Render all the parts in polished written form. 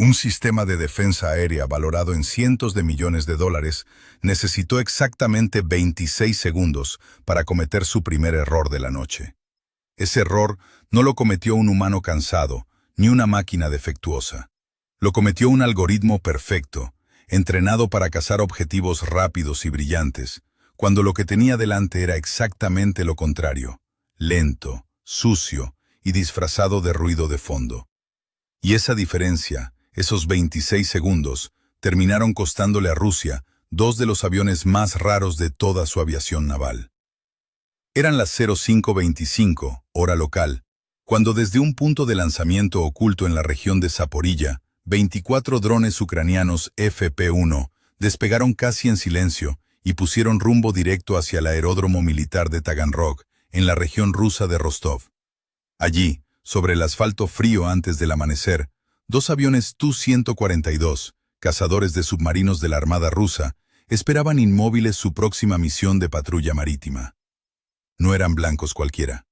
Un sistema de defensa aérea valorado en cientos de millones de dólares necesitó exactamente 26 segundos para cometer su primer error de la noche. Ese error no lo cometió un humano cansado, ni una máquina defectuosa. Lo cometió un algoritmo perfecto, entrenado para cazar objetivos rápidos y brillantes, cuando lo que tenía delante era exactamente lo contrario: lento, sucio y disfrazado de ruido de fondo. Y esa diferencia, esos 26 segundos, terminaron costándole a Rusia dos de los aviones más raros de toda su aviación naval. Eran las 05:25, hora local, cuando desde un punto de lanzamiento oculto en la región de Zaporilla, 24 drones ucranianos FP-1 despegaron casi en silencio y pusieron rumbo directo hacia el aeródromo militar de Taganrog, en la región rusa de Rostov. Allí, sobre el asfalto frío antes del amanecer, dos aviones Tu-142, cazadores de submarinos de la Armada rusa, esperaban inmóviles su próxima misión de patrulla marítima. No eran blancos cualquiera.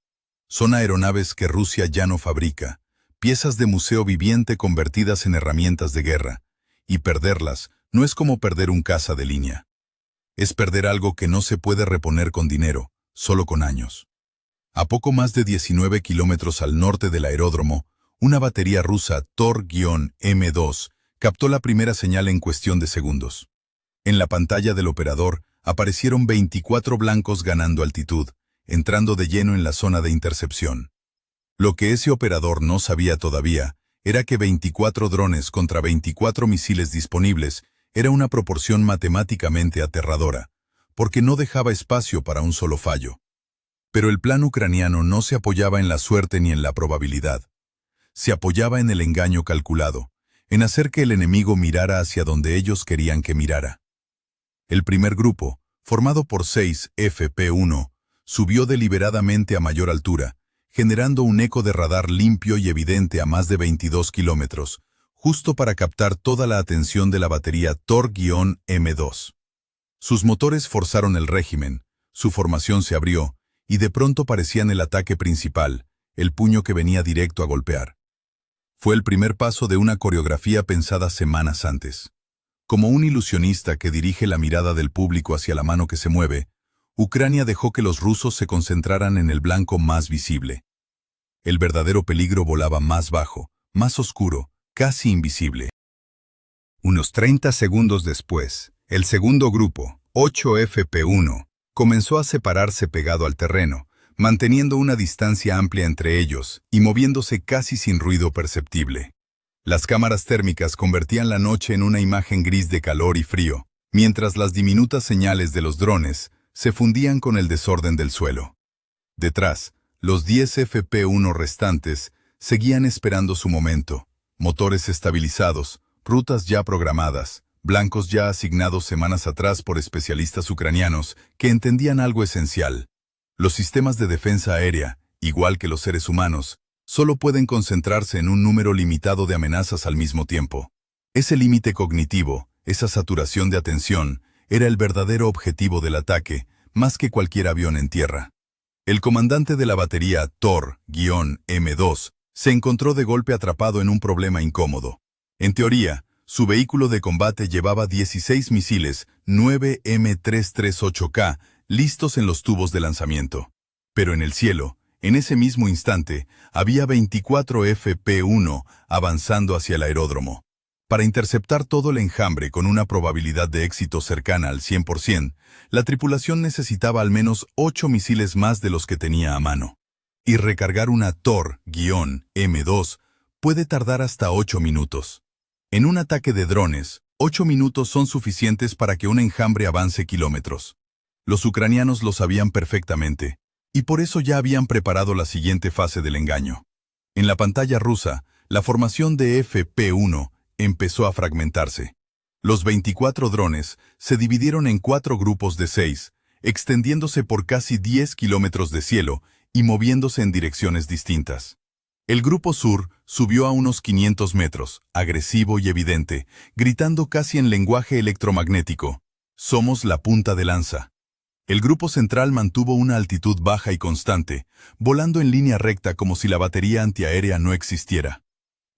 Son aeronaves que Rusia ya no fabrica, piezas de museo viviente convertidas en herramientas de guerra, y perderlas no es como perder un caza de línea. Es perder algo que no se puede reponer con dinero, solo con años. A poco más de 19 kilómetros al norte del aeródromo, una batería rusa Tor-M2 captó la primera señal en cuestión de segundos. En la pantalla del operador aparecieron 24 blancos ganando altitud, entrando de lleno en la zona de intercepción. Lo que ese operador no sabía todavía era que 24 drones contra 24 misiles disponibles era una proporción matemáticamente aterradora, porque no dejaba espacio para un solo fallo. Pero el plan ucraniano no se apoyaba en la suerte ni en la probabilidad. Se apoyaba en el engaño calculado, en hacer que el enemigo mirara hacia donde ellos querían que mirara. El primer grupo, formado por 6 FP-1, subió deliberadamente a mayor altura, generando un eco de radar limpio y evidente a más de 22 kilómetros, justo para captar toda la atención de la batería Tor-M2. Sus motores forzaron el régimen, su formación se abrió, y de pronto parecían el ataque principal, el puño que venía directo a golpear. Fue el primer paso de una coreografía pensada semanas antes. Como un ilusionista que dirige la mirada del público hacia la mano que se mueve, Ucrania dejó que los rusos se concentraran en el blanco más visible. El verdadero peligro volaba más bajo, más oscuro, casi invisible. Unos 30 segundos después, el segundo grupo, 8FP-1, comenzó a separarse pegado al terreno, manteniendo una distancia amplia entre ellos y moviéndose casi sin ruido perceptible. Las cámaras térmicas convertían la noche en una imagen gris de calor y frío, mientras las diminutas señales de los drones se fundían con el desorden del suelo. Detrás, los 10 FP-1 restantes seguían esperando su momento, motores estabilizados, rutas ya programadas, blancos ya asignados semanas atrás por especialistas ucranianos que entendían algo esencial. Los sistemas de defensa aérea, igual que los seres humanos, solo pueden concentrarse en un número limitado de amenazas al mismo tiempo. Ese límite cognitivo, esa saturación de atención, era el verdadero objetivo del ataque, más que cualquier avión en tierra. El comandante de la batería Tor-M2 se encontró de golpe atrapado en un problema incómodo. En teoría, su vehículo de combate llevaba 16 misiles 9 M338K listos en los tubos de lanzamiento. Pero en el cielo, en ese mismo instante, había 24 FP-1 avanzando hacia el aeródromo. Para interceptar todo el enjambre con una probabilidad de éxito cercana al 100%, la tripulación necesitaba al menos 8 misiles más de los que tenía a mano. Y recargar una Tor-M2 puede tardar hasta 8 minutos. En un ataque de drones, 8 minutos son suficientes para que un enjambre avance kilómetros. Los ucranianos lo sabían perfectamente, y por eso ya habían preparado la siguiente fase del engaño. En la pantalla rusa, la formación de FP-1 empezó a fragmentarse. Los 24 drones se dividieron en 4 grupos de 6, extendiéndose por casi 10 kilómetros de cielo y moviéndose en direcciones distintas. El grupo sur subió a unos 500 metros, agresivo y evidente, gritando casi en lenguaje electromagnético: «Somos la punta de lanza». El grupo central mantuvo una altitud baja y constante, volando en línea recta como si la batería antiaérea no existiera.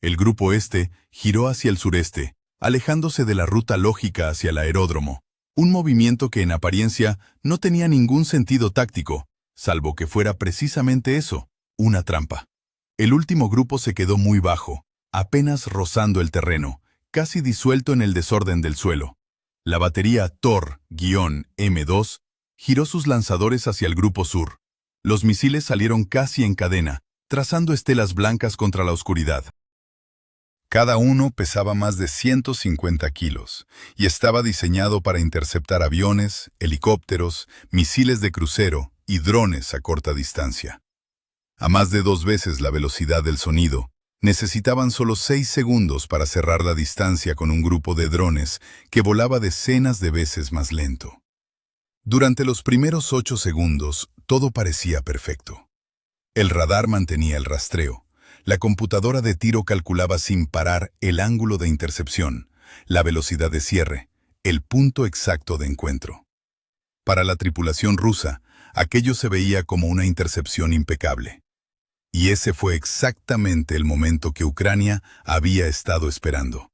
El grupo este giró hacia el sureste, alejándose de la ruta lógica hacia el aeródromo, un movimiento que en apariencia no tenía ningún sentido táctico, salvo que fuera precisamente eso, una trampa. El último grupo se quedó muy bajo, apenas rozando el terreno, casi disuelto en el desorden del suelo. La batería Thor-M2 giró sus lanzadores hacia el grupo sur. Los misiles salieron casi en cadena, trazando estelas blancas contra la oscuridad. Cada uno pesaba más de 150 kilos y estaba diseñado para interceptar aviones, helicópteros, misiles de crucero y drones a corta distancia. A más de 2 veces la velocidad del sonido, necesitaban solo 6 segundos para cerrar la distancia con un grupo de drones que volaba decenas de veces más lento. Durante los primeros 8 segundos, todo parecía perfecto. El radar mantenía el rastreo. La computadora de tiro calculaba sin parar el ángulo de intercepción, la velocidad de cierre, el punto exacto de encuentro. Para la tripulación rusa, aquello se veía como una intercepción impecable. Y ese fue exactamente el momento que Ucrania había estado esperando.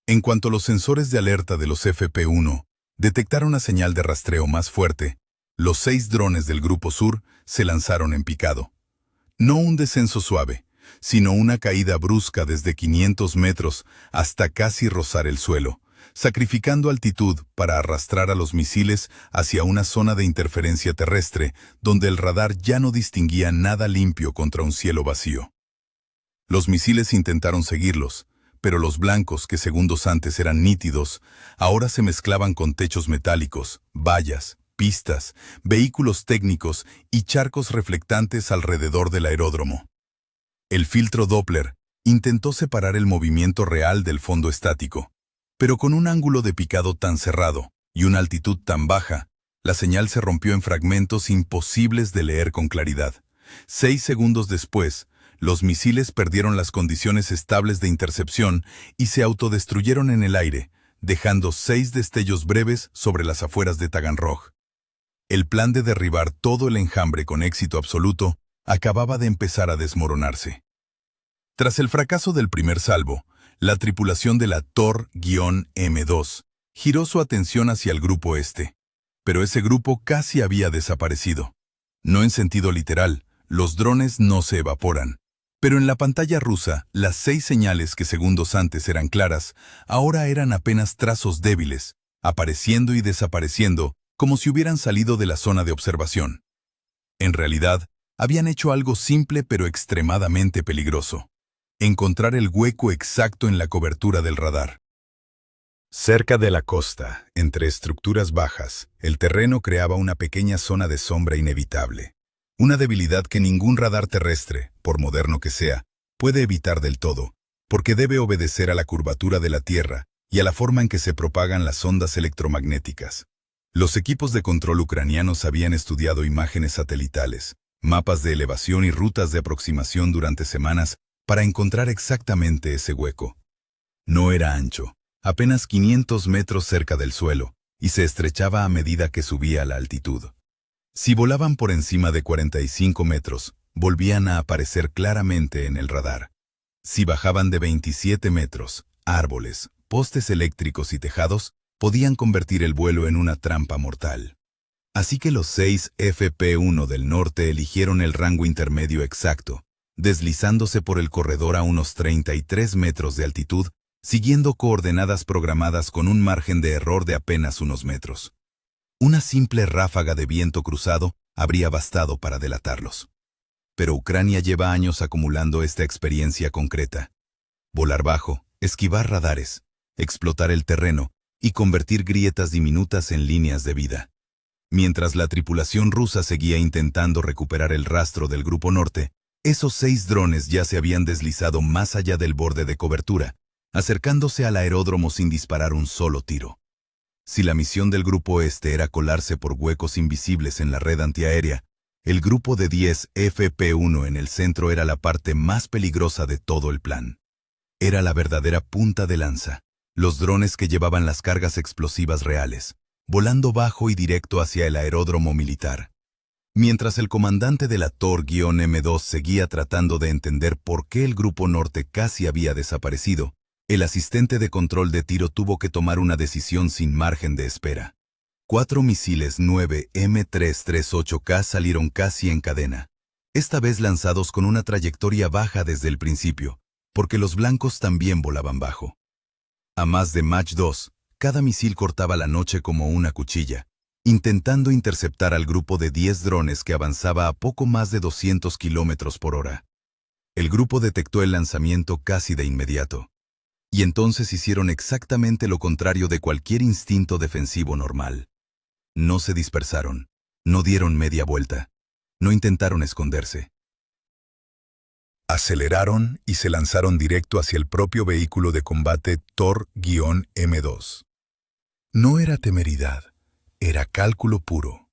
En cuanto los sensores de alerta de los FP-1 detectaron una señal de rastreo más fuerte, los 6 drones del Grupo Sur se lanzaron en picado. No un descenso suave, sino una caída brusca desde 500 metros hasta casi rozar el suelo, sacrificando altitud para arrastrar a los misiles hacia una zona de interferencia terrestre donde el radar ya no distinguía nada limpio contra un cielo vacío. Los misiles intentaron seguirlos, pero los blancos, que segundos antes eran nítidos, ahora se mezclaban con techos metálicos, vallas, pistas, vehículos técnicos y charcos reflectantes alrededor del aeródromo. El filtro Doppler intentó separar el movimiento real del fondo estático, pero con un ángulo de picado tan cerrado y una altitud tan baja, la señal se rompió en fragmentos imposibles de leer con claridad. 6 segundos después, los misiles perdieron las condiciones estables de intercepción y se autodestruyeron en el aire, dejando 6 destellos breves sobre las afueras de Taganrog. El plan de derribar todo el enjambre con éxito absoluto acababa de empezar a desmoronarse. Tras el fracaso del primer salvo, la tripulación de la Thor-M2 giró su atención hacia el grupo este, pero ese grupo casi había desaparecido. No en sentido literal, los drones no se evaporan, pero en la pantalla rusa, las 6 señales que segundos antes eran claras, ahora eran apenas trazos débiles, apareciendo y desapareciendo como si hubieran salido de la zona de observación. En realidad, habían hecho algo simple pero extremadamente peligroso: encontrar el hueco exacto en la cobertura del radar. Cerca de la costa, entre estructuras bajas, el terreno creaba una pequeña zona de sombra inevitable. Una debilidad que ningún radar terrestre, por moderno que sea, puede evitar del todo, porque debe obedecer a la curvatura de la Tierra y a la forma en que se propagan las ondas electromagnéticas. Los equipos de control ucranianos habían estudiado imágenes satelitales, mapas de elevación y rutas de aproximación durante semanas para encontrar exactamente ese hueco. No era ancho, apenas 500 metros cerca del suelo, y se estrechaba a medida que subía la altitud. Si volaban por encima de 45 metros, volvían a aparecer claramente en el radar. Si bajaban de 27 metros, árboles, postes eléctricos y tejados podían convertir el vuelo en una trampa mortal. Así que los 6 FP-1 del norte eligieron el rango intermedio exacto, deslizándose por el corredor a unos 33 metros de altitud, siguiendo coordenadas programadas con un margen de error de apenas unos metros. Una simple ráfaga de viento cruzado habría bastado para delatarlos. Pero Ucrania lleva años acumulando esta experiencia concreta. Volar bajo, esquivar radares, explotar el terreno y convertir grietas diminutas en líneas de vida. Mientras la tripulación rusa seguía intentando recuperar el rastro del Grupo Norte, esos 6 drones ya se habían deslizado más allá del borde de cobertura, acercándose al aeródromo sin disparar un solo tiro. Si la misión del Grupo Este era colarse por huecos invisibles en la red antiaérea, el grupo de 10 FP-1 en el centro era la parte más peligrosa de todo el plan. Era la verdadera punta de lanza, los drones que llevaban las cargas explosivas reales, volando bajo y directo hacia el aeródromo militar. Mientras el comandante de la Tor-M2 seguía tratando de entender por qué el Grupo Norte casi había desaparecido, el asistente de control de tiro tuvo que tomar una decisión sin margen de espera. 4 misiles 9M338K salieron casi en cadena, esta vez lanzados con una trayectoria baja desde el principio, porque los blancos también volaban bajo. A más de Mach 2, cada misil cortaba la noche como una cuchilla, intentando interceptar al grupo de 10 drones que avanzaba a poco más de 200 kilómetros por hora. El grupo detectó el lanzamiento casi de inmediato. Y entonces hicieron exactamente lo contrario de cualquier instinto defensivo normal. No se dispersaron, no dieron media vuelta, no intentaron esconderse. Aceleraron y se lanzaron directo hacia el propio vehículo de combate Tor-M2. No era temeridad, era cálculo puro.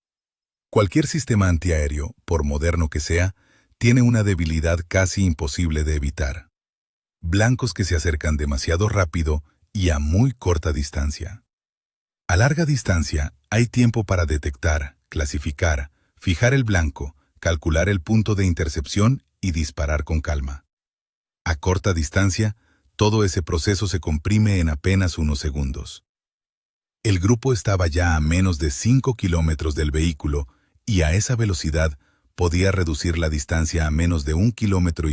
Cualquier sistema antiaéreo, por moderno que sea, tiene una debilidad casi imposible de evitar. Blancos que se acercan demasiado rápido y a muy corta distancia. A larga distancia hay tiempo para detectar, clasificar, fijar el blanco, calcular el punto de intercepción y disparar con calma. A corta distancia, todo ese proceso se comprime en apenas unos segundos. El grupo estaba ya a menos de 5 kilómetros del vehículo y a esa velocidad podía reducir la distancia a menos de 1,5 kilómetros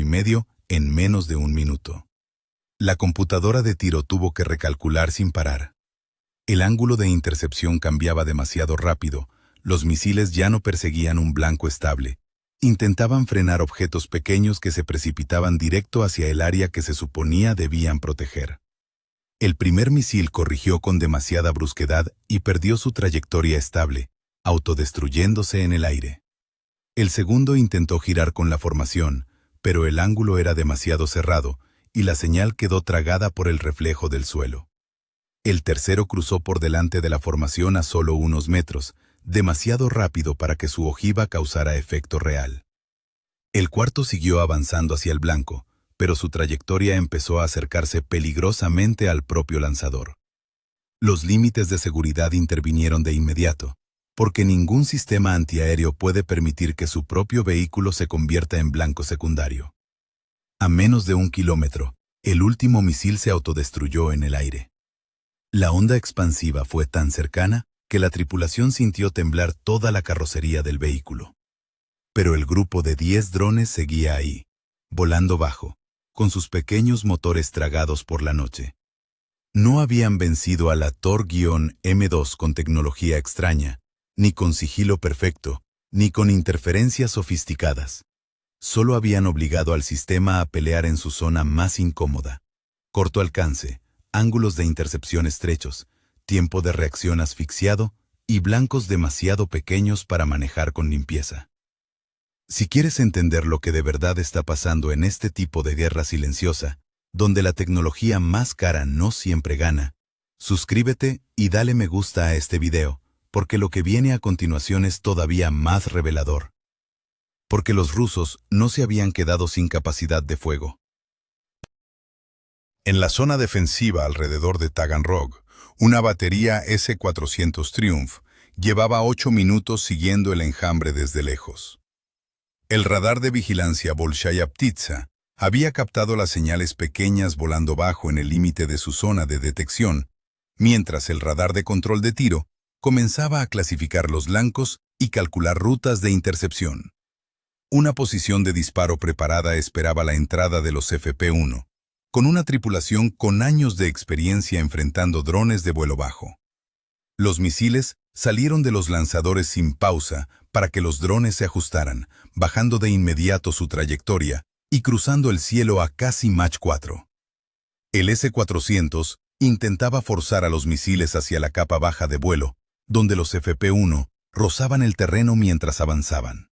en menos de un minuto. La computadora de tiro tuvo que recalcular sin parar. El ángulo de intercepción cambiaba demasiado rápido, los misiles ya no perseguían un blanco estable. Intentaban frenar objetos pequeños que se precipitaban directo hacia el área que se suponía debían proteger. El primer misil corrigió con demasiada brusquedad y perdió su trayectoria estable, autodestruyéndose en el aire. El segundo intentó girar con la formación, pero el ángulo era demasiado cerrado y la señal quedó tragada por el reflejo del suelo. El tercero cruzó por delante de la formación a solo unos metros, demasiado rápido para que su ojiva causara efecto real. El cuarto siguió avanzando hacia el blanco, pero su trayectoria empezó a acercarse peligrosamente al propio lanzador. Los límites de seguridad intervinieron de inmediato, porque ningún sistema antiaéreo puede permitir que su propio vehículo se convierta en blanco secundario. A menos de 1 kilómetro, el último misil se autodestruyó en el aire. La onda expansiva fue tan cercana que la tripulación sintió temblar toda la carrocería del vehículo. Pero el grupo de 10 drones seguía ahí, volando bajo, con sus pequeños motores tragados por la noche. No habían vencido a la Tor-M2 con tecnología extraña, ni con sigilo perfecto, ni con interferencias sofisticadas. Solo habían obligado al sistema a pelear en su zona más incómoda. Corto alcance, ángulos de intercepción estrechos, tiempo de reacción asfixiado y blancos demasiado pequeños para manejar con limpieza. Si quieres entender lo que de verdad está pasando en este tipo de guerra silenciosa, donde la tecnología más cara no siempre gana, suscríbete y dale me gusta a este video, porque lo que viene a continuación es todavía más revelador. Porque los rusos no se habían quedado sin capacidad de fuego. En la zona defensiva alrededor de Taganrog, una batería S-400 Triumph llevaba 8 minutos siguiendo el enjambre desde lejos. El radar de vigilancia Bolshaya Ptitsa había captado las señales pequeñas volando bajo en el límite de su zona de detección, mientras el radar de control de tiro comenzaba a clasificar los blancos y calcular rutas de intercepción. Una posición de disparo preparada esperaba la entrada de los FP-1, con una tripulación con años de experiencia enfrentando drones de vuelo bajo. Los misiles salieron de los lanzadores sin pausa para que los drones se ajustaran, bajando de inmediato su trayectoria y cruzando el cielo a casi Mach 4. El S-400 intentaba forzar a los misiles hacia la capa baja de vuelo, donde los FP-1 rozaban el terreno mientras avanzaban.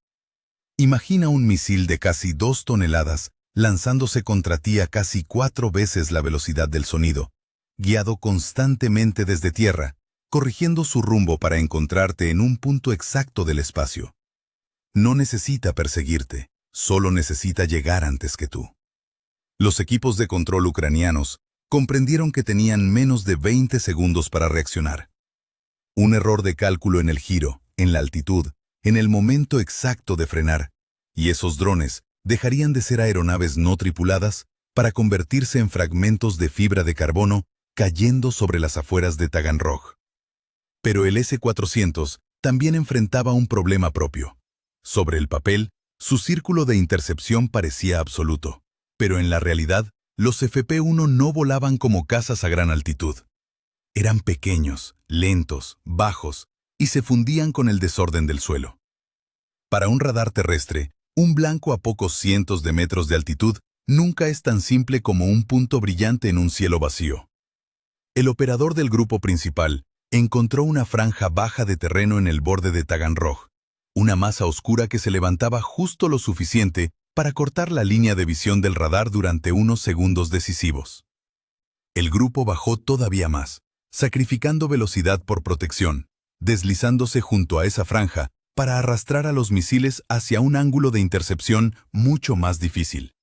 Imagina un misil de casi 2 toneladas lanzándose contra ti a casi 4 veces la velocidad del sonido, guiado constantemente desde tierra, corrigiendo su rumbo para encontrarte en un punto exacto del espacio. No necesita perseguirte, solo necesita llegar antes que tú. Los equipos de control ucranianos comprendieron que tenían menos de 20 segundos para reaccionar. Un error de cálculo en el giro, en la altitud, en el momento exacto de frenar, y esos drones dejarían de ser aeronaves no tripuladas para convertirse en fragmentos de fibra de carbono cayendo sobre las afueras de Taganrog. Pero el S-400 también enfrentaba un problema propio. Sobre el papel, su círculo de intercepción parecía absoluto, pero en la realidad, los FP-1 no volaban como cazas a gran altitud. Eran pequeños, lentos, bajos, y se fundían con el desorden del suelo. Para un radar terrestre, un blanco a pocos cientos de metros de altitud nunca es tan simple como un punto brillante en un cielo vacío. El operador del grupo principal encontró una franja baja de terreno en el borde de Taganrog, una masa oscura que se levantaba justo lo suficiente para cortar la línea de visión del radar durante unos segundos decisivos. El grupo bajó todavía más, sacrificando velocidad por protección, deslizándose junto a esa franja para arrastrar a los misiles hacia un ángulo de intercepción mucho más difícil.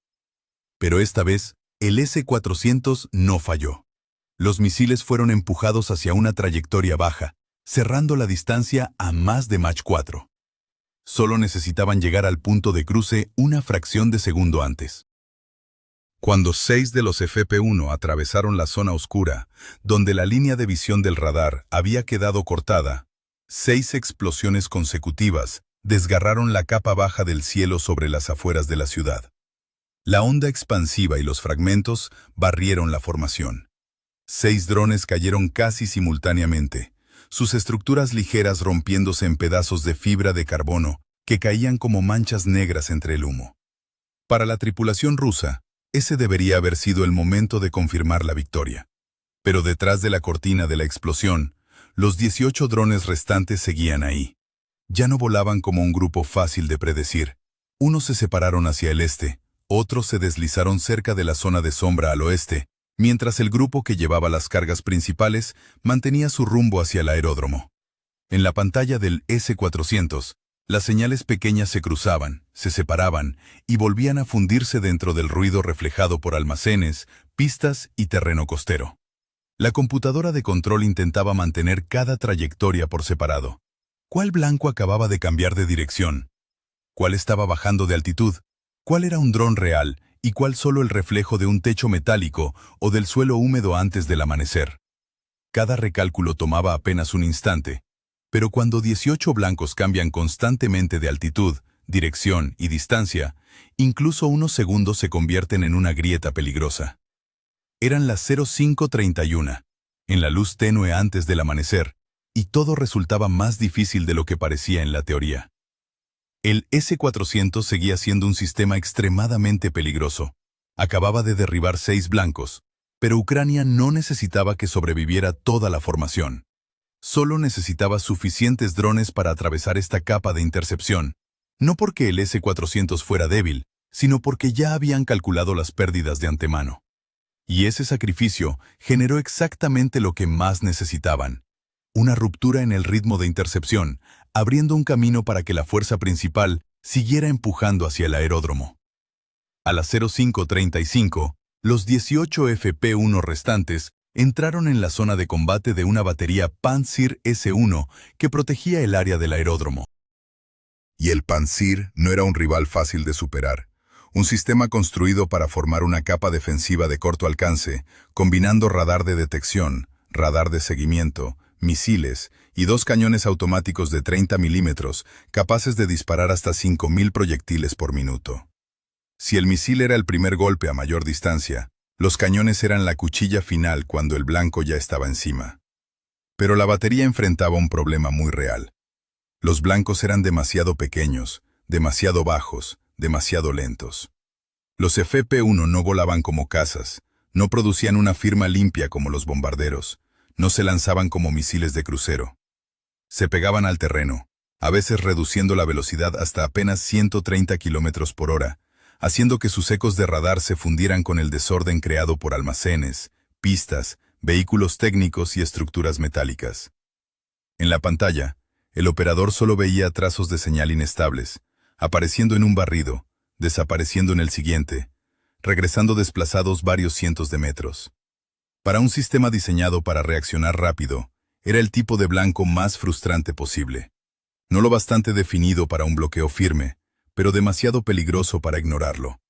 Pero esta vez, el S-400 no falló. Los misiles fueron empujados hacia una trayectoria baja, cerrando la distancia a más de Mach 4. Solo necesitaban llegar al punto de cruce una fracción de segundo antes. Cuando 6 de los FP-1 atravesaron la zona oscura, donde la línea de visión del radar había quedado cortada, 6 explosiones consecutivas desgarraron la capa baja del cielo sobre las afueras de la ciudad. La onda expansiva y los fragmentos barrieron la formación. 6 drones cayeron casi simultáneamente, sus estructuras ligeras rompiéndose en pedazos de fibra de carbono que caían como manchas negras entre el humo. Para la tripulación rusa, ese debería haber sido el momento de confirmar la victoria. Pero detrás de la cortina de la explosión, los 18 drones restantes seguían ahí. Ya no volaban como un grupo fácil de predecir. Unos se separaron hacia el este, otros se deslizaron cerca de la zona de sombra al oeste, mientras el grupo que llevaba las cargas principales mantenía su rumbo hacia el aeródromo. En la pantalla del S-400, las señales pequeñas se cruzaban, se separaban y volvían a fundirse dentro del ruido reflejado por almacenes, pistas y terreno costero. La computadora de control intentaba mantener cada trayectoria por separado. ¿Cuál blanco acababa de cambiar de dirección? ¿Cuál estaba bajando de altitud? ¿Cuál era un dron real y cuál solo el reflejo de un techo metálico o del suelo húmedo antes del amanecer? Cada recálculo tomaba apenas un instante, pero cuando 18 blancos cambian constantemente de altitud, dirección y distancia, incluso unos segundos se convierten en una grieta peligrosa. Eran las 05:31, en la luz tenue antes del amanecer, y todo resultaba más difícil de lo que parecía en la teoría. El S-400 seguía siendo un sistema extremadamente peligroso. Acababa de derribar 6 blancos, pero Ucrania no necesitaba que sobreviviera toda la formación. Solo necesitaba suficientes drones para atravesar esta capa de intercepción, no porque el S-400 fuera débil, sino porque ya habían calculado las pérdidas de antemano. Y ese sacrificio generó exactamente lo que más necesitaban: una ruptura en el ritmo de intercepción, abriendo un camino para que la fuerza principal siguiera empujando hacia el aeródromo. A las 05:35, los 18 FP-1 restantes entraron en la zona de combate de una batería Pantsir S-1 que protegía el área del aeródromo. Y el Pantsir no era un rival fácil de superar. Un sistema construido para formar una capa defensiva de corto alcance, combinando radar de detección, radar de seguimiento, misiles y 2 cañones automáticos de 30 milímetros capaces de disparar hasta 5.000 proyectiles por minuto. Si el misil era el primer golpe a mayor distancia, los cañones eran la cuchilla final cuando el blanco ya estaba encima. Pero la batería enfrentaba un problema muy real. Los blancos eran demasiado pequeños, demasiado bajos, demasiado lentos. Los FP-1 no volaban como cazas, no producían una firma limpia como los bombarderos, no se lanzaban como misiles de crucero. Se pegaban al terreno, a veces reduciendo la velocidad hasta apenas 130 km por hora, haciendo que sus ecos de radar se fundieran con el desorden creado por almacenes, pistas, vehículos técnicos y estructuras metálicas. En la pantalla, el operador solo veía trazos de señal inestables, apareciendo en un barrido, desapareciendo en el siguiente, regresando desplazados varios cientos de metros. Para un sistema diseñado para reaccionar rápido, era el tipo de blanco más frustrante posible. No lo bastante definido para un bloqueo firme, pero demasiado peligroso para ignorarlo.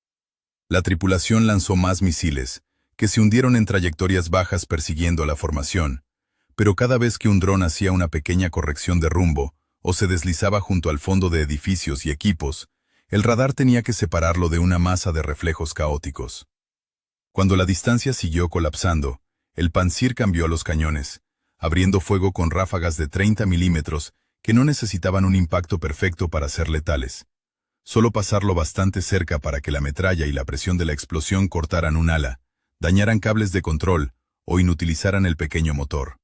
La tripulación lanzó más misiles, que se hundieron en trayectorias bajas persiguiendo la formación, pero cada vez que un dron hacía una pequeña corrección de rumbo o se deslizaba junto al fondo de edificios y equipos, el radar tenía que separarlo de una masa de reflejos caóticos. Cuando la distancia siguió colapsando, el Pantsir cambió los cañones, abriendo fuego con ráfagas de 30 milímetros que no necesitaban un impacto perfecto para ser letales. Solo pasarlo bastante cerca para que la metralla y la presión de la explosión cortaran un ala, dañaran cables de control o inutilizaran el pequeño motor.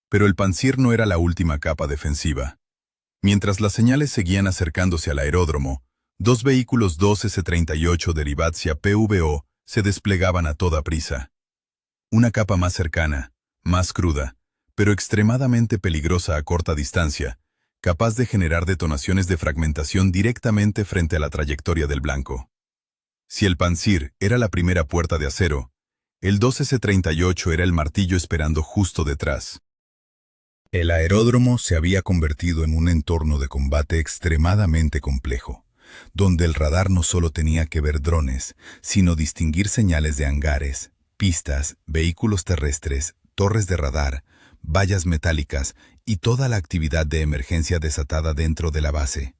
Pero el Pantsir no era la última capa defensiva. Mientras las señales seguían acercándose al aeródromo, dos vehículos 2 S-38 de Livatsia PVO se desplegaban a toda prisa. Una capa más cercana, más cruda, pero extremadamente peligrosa a corta distancia, capaz de generar detonaciones de fragmentación directamente frente a la trayectoria del blanco. Si el Pantsir era la primera puerta de acero, el 2 S-38 era el martillo esperando justo detrás. El aeródromo se había convertido en un entorno de combate extremadamente complejo, donde el radar no solo tenía que ver drones, sino distinguir señales de hangares, pistas, vehículos terrestres, torres de radar, vallas metálicas y toda la actividad de emergencia desatada dentro de la base.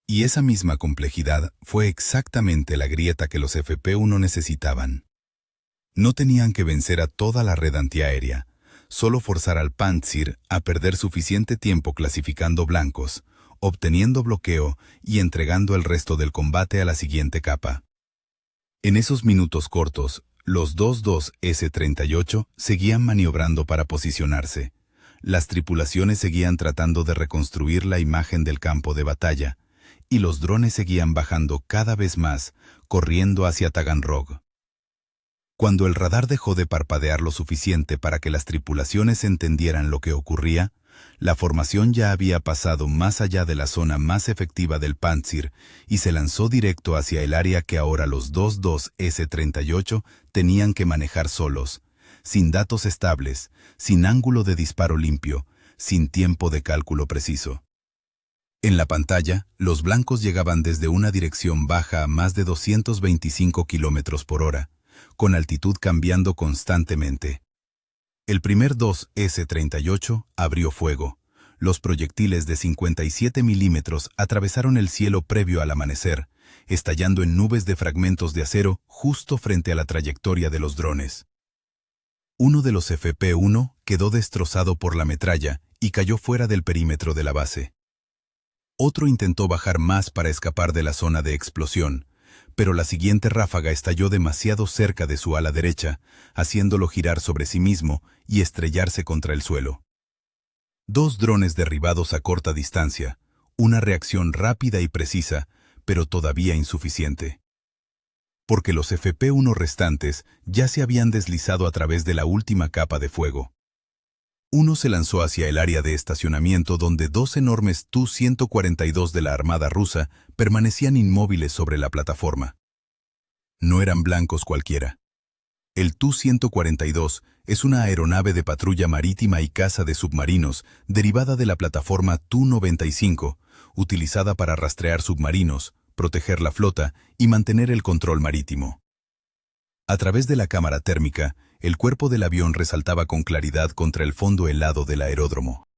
Y esa misma complejidad fue exactamente la grieta que los FP-1 necesitaban. No tenían que vencer a toda la red antiaérea, solo forzar al Pantsir a perder suficiente tiempo clasificando blancos, obteniendo bloqueo y entregando el resto del combate a la siguiente capa. En esos minutos cortos, los 2 S-38 seguían maniobrando para posicionarse. Las tripulaciones seguían tratando de reconstruir la imagen del campo de batalla, y los drones seguían bajando cada vez más, corriendo hacia Taganrog. Cuando el radar dejó de parpadear lo suficiente para que las tripulaciones entendieran lo que ocurría, la formación ya había pasado más allá de la zona más efectiva del Pantsir y se lanzó directo hacia el área que ahora los 2 S-38 tenían que manejar solos, sin datos estables, sin ángulo de disparo limpio, sin tiempo de cálculo preciso. En la pantalla, los blancos llegaban desde una dirección baja a más de 225 km por hora, con altitud cambiando constantemente. El primer 2 S-38 abrió fuego. Los proyectiles de 57 milímetros atravesaron el cielo previo al amanecer, estallando en nubes de fragmentos de acero justo frente a la trayectoria de los drones. Uno de los FP-1 quedó destrozado por la metralla y cayó fuera del perímetro de la base. Otro intentó bajar más para escapar de la zona de explosión, pero la siguiente ráfaga estalló demasiado cerca de su ala derecha, haciéndolo girar sobre sí mismo y estrellarse contra el suelo. Dos drones derribados a corta distancia, una reacción rápida y precisa, pero todavía insuficiente. Porque los FP-1 restantes ya se habían deslizado a través de la última capa de fuego. Uno se lanzó hacia el área de estacionamiento donde dos enormes Tu-142 de la Armada rusa permanecían inmóviles sobre la plataforma. No eran blancos cualquiera. El Tu-142 es una aeronave de patrulla marítima y caza de submarinos derivada de la plataforma Tu-95, utilizada para rastrear submarinos, proteger la flota y mantener el control marítimo. A través de la cámara térmica, el cuerpo del avión resaltaba con claridad contra el fondo helado del aeródromo.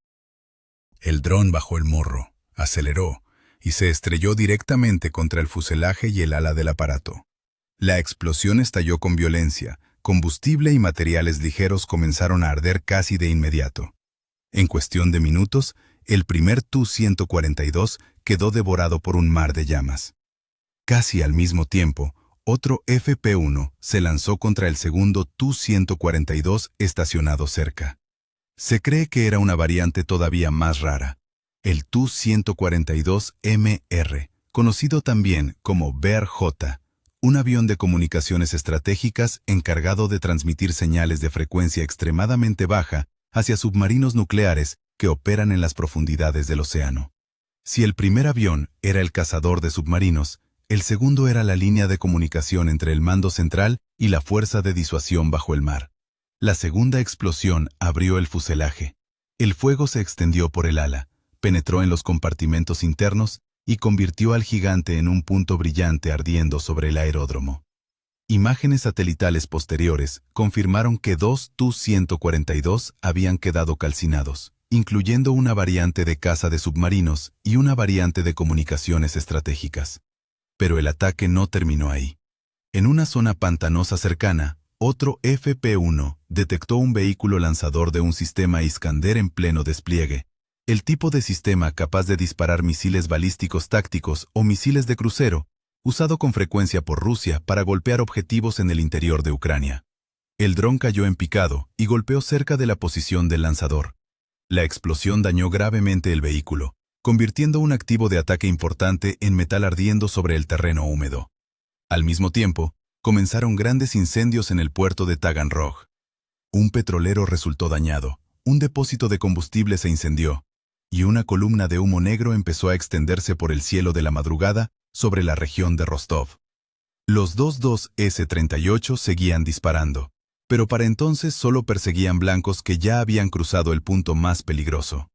El dron bajó el morro, aceleró y se estrelló directamente contra el fuselaje y el ala del aparato. La explosión estalló con violencia, combustible y materiales ligeros comenzaron a arder casi de inmediato. En cuestión de minutos, el primer Tu-142 quedó devorado por un mar de llamas. Casi al mismo tiempo, otro FP-1 se lanzó contra el segundo Tu-142 estacionado cerca. Se cree que era una variante todavía más rara, el Tu-142MR, conocido también como Bear-J, un avión de comunicaciones estratégicas encargado de transmitir señales de frecuencia extremadamente baja hacia submarinos nucleares que operan en las profundidades del océano. Si el primer avión era el cazador de submarinos, el segundo era la línea de comunicación entre el mando central y la fuerza de disuasión bajo el mar. La segunda explosión abrió el fuselaje. El fuego se extendió por el ala, penetró en los compartimentos internos y convirtió al gigante en un punto brillante ardiendo sobre el aeródromo. Imágenes satelitales posteriores confirmaron que dos Tu-142 habían quedado calcinados, incluyendo una variante de caza de submarinos y una variante de comunicaciones estratégicas. Pero el ataque no terminó ahí. En una zona pantanosa cercana, otro FP-1 detectó un vehículo lanzador de un sistema Iskander en pleno despliegue, el tipo de sistema capaz de disparar misiles balísticos tácticos o misiles de crucero, usado con frecuencia por Rusia para golpear objetivos en el interior de Ucrania. El dron cayó en picado y golpeó cerca de la posición del lanzador. La explosión dañó gravemente el vehículo, convirtiendo un activo de ataque importante en metal ardiendo sobre el terreno húmedo. Al mismo tiempo, comenzaron grandes incendios en el puerto de Taganrog. Un petrolero resultó dañado, un depósito de combustible se incendió, y una columna de humo negro empezó a extenderse por el cielo de la madrugada sobre la región de Rostov. Los 22S-38 seguían disparando, pero para entonces solo perseguían blancos que ya habían cruzado el punto más peligroso.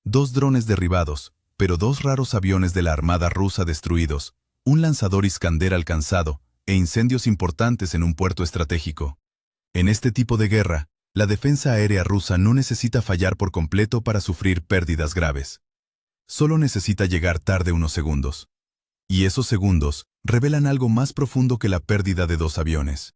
2 drones derribados, pero 2 raros aviones de la Armada rusa destruidos, un lanzador Iskander alcanzado e incendios importantes en un puerto estratégico. En este tipo de guerra, la defensa aérea rusa no necesita fallar por completo para sufrir pérdidas graves. Solo necesita llegar tarde unos segundos. Y esos segundos revelan algo más profundo que la pérdida de 2 aviones.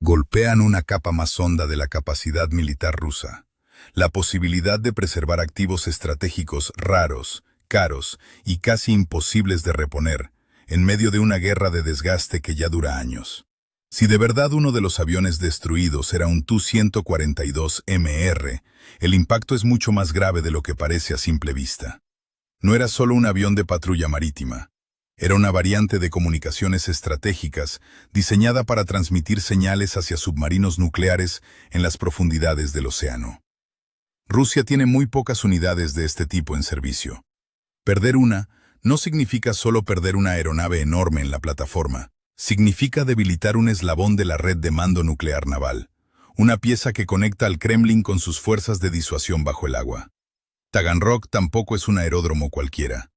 Golpean una capa más honda de la capacidad militar rusa, la posibilidad de preservar activos estratégicos raros, caros y casi imposibles de reponer, en medio de una guerra de desgaste que ya dura años. Si de verdad uno de los aviones destruidos era un Tu-142MR, el impacto es mucho más grave de lo que parece a simple vista. No era solo un avión de patrulla marítima. Era una variante de comunicaciones estratégicas diseñada para transmitir señales hacia submarinos nucleares en las profundidades del océano. Rusia tiene muy pocas unidades de este tipo en servicio. Perder una no significa solo perder una aeronave enorme en la plataforma, significa debilitar un eslabón de la red de mando nuclear naval, una pieza que conecta al Kremlin con sus fuerzas de disuasión bajo el agua. Taganrog tampoco es un aeródromo cualquiera.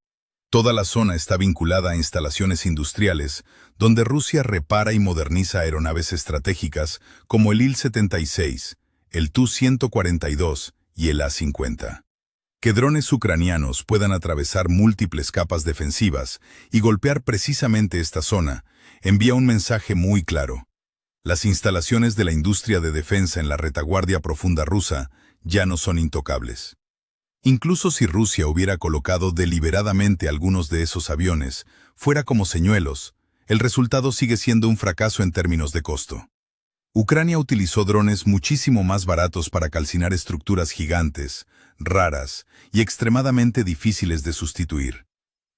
Toda la zona está vinculada a instalaciones industriales, donde Rusia repara y moderniza aeronaves estratégicas como el Il-76, el Tu-142 y el A-50. Que drones ucranianos puedan atravesar múltiples capas defensivas y golpear precisamente esta zona, envía un mensaje muy claro. Las instalaciones de la industria de defensa en la retaguardia profunda rusa ya no son intocables. Incluso si Rusia hubiera colocado deliberadamente algunos de esos aviones, fuera como señuelos, el resultado sigue siendo un fracaso en términos de costo. Ucrania utilizó drones muchísimo más baratos para calcinar estructuras gigantes, raras y extremadamente difíciles de sustituir.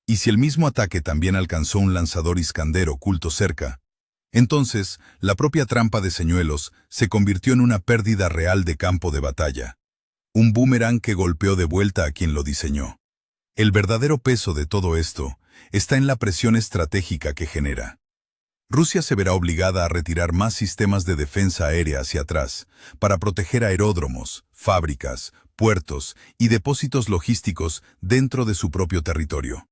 Y si el mismo ataque también alcanzó un lanzador Iskander oculto cerca, entonces la propia trampa de señuelos se convirtió en una pérdida real de campo de batalla. Un boomerang que golpeó de vuelta a quien lo diseñó. El verdadero peso de todo esto está en la presión estratégica que genera. Rusia se verá obligada a retirar más sistemas de defensa aérea hacia atrás para proteger aeródromos, fábricas, puertos y depósitos logísticos dentro de su propio territorio.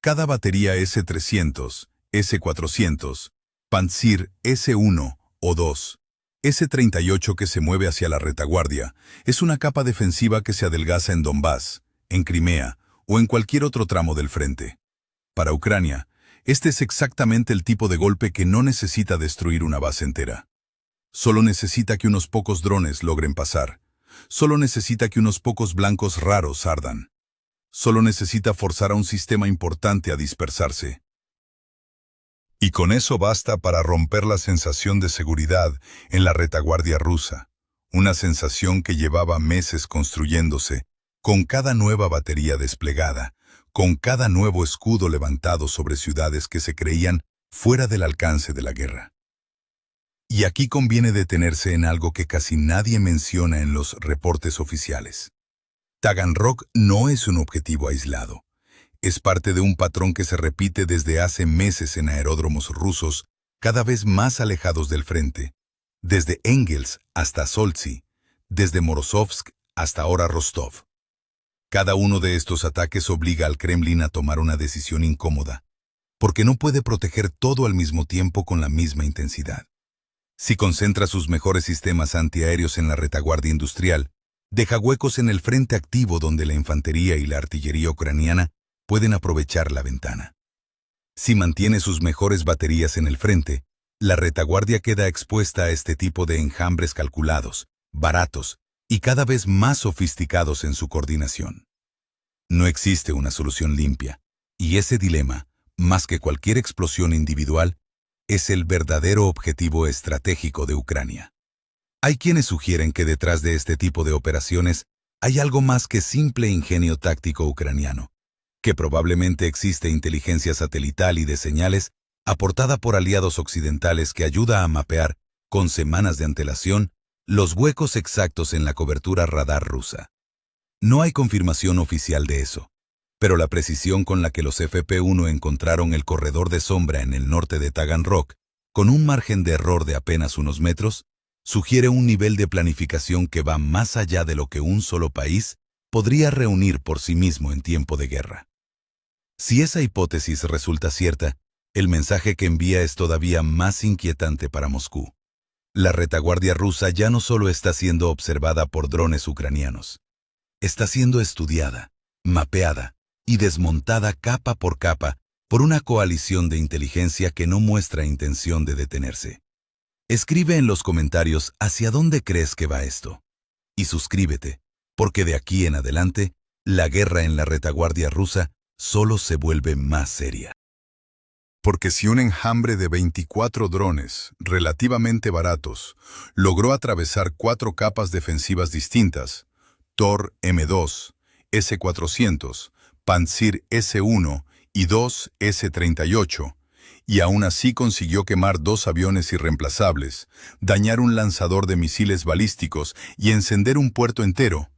Cada batería S-300, S-400, Pantsir S-1 o 2, S-38 que se mueve hacia la retaguardia, es una capa defensiva que se adelgaza en Donbass, en Crimea o en cualquier otro tramo del frente. Para Ucrania, este es exactamente el tipo de golpe que no necesita destruir una base entera. Solo necesita que unos pocos drones logren pasar. Solo necesita que unos pocos blancos raros ardan. Solo necesita forzar a un sistema importante a dispersarse. Y con eso basta para romper la sensación de seguridad en la retaguardia rusa, una sensación que llevaba meses construyéndose, con cada nueva batería desplegada, con cada nuevo escudo levantado sobre ciudades que se creían fuera del alcance de la guerra. Y aquí conviene detenerse en algo que casi nadie menciona en los reportes oficiales. Taganrog no es un objetivo aislado. Es parte de un patrón que se repite desde hace meses en aeródromos rusos, cada vez más alejados del frente, desde Engels hasta Soltsi, desde Morozovsk hasta ahora Rostov. Cada uno de estos ataques obliga al Kremlin a tomar una decisión incómoda, porque no puede proteger todo al mismo tiempo con la misma intensidad. Si concentra sus mejores sistemas antiaéreos en la retaguardia industrial, deja huecos en el frente activo donde la infantería y la artillería ucraniana pueden aprovechar la ventana. Si mantiene sus mejores baterías en el frente, la retaguardia queda expuesta a este tipo de enjambres calculados, baratos y cada vez más sofisticados en su coordinación. No existe una solución limpia, y ese dilema, más que cualquier explosión individual, es el verdadero objetivo estratégico de Ucrania. Hay quienes sugieren que detrás de este tipo de operaciones hay algo más que simple ingenio táctico ucraniano, que probablemente existe inteligencia satelital y de señales aportada por aliados occidentales que ayuda a mapear, con semanas de antelación, los huecos exactos en la cobertura radar rusa. No hay confirmación oficial de eso, pero la precisión con la que los FP-1 encontraron el corredor de sombra en el norte de Taganrog, con un margen de error de apenas unos metros, sugiere un nivel de planificación que va más allá de lo que un solo país podría reunir por sí mismo en tiempo de guerra. Si esa hipótesis resulta cierta, el mensaje que envía es todavía más inquietante para Moscú. La retaguardia rusa ya no solo está siendo observada por drones ucranianos, está siendo estudiada, mapeada y desmontada capa por capa por una coalición de inteligencia que no muestra intención de detenerse. Escribe en los comentarios hacia dónde crees que va esto. Y suscríbete, porque de aquí en adelante, la guerra en la retaguardia rusa solo se vuelve más seria. Porque si un enjambre de 24 drones, relativamente baratos, logró atravesar 4 capas defensivas distintas, Tor M2, S-400, Pantsir S-1 y 2 S-38, y aún así consiguió quemar 2 aviones irreemplazables, dañar un lanzador de misiles balísticos y encender un puerto entero,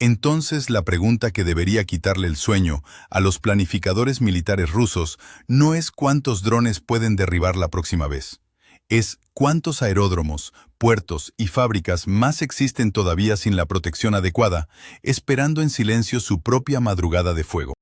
entonces la pregunta que debería quitarle el sueño a los planificadores militares rusos no es cuántos drones pueden derribar la próxima vez. Es cuántos aeródromos, puertos y fábricas más existen todavía sin la protección adecuada, esperando en silencio su propia madrugada de fuego.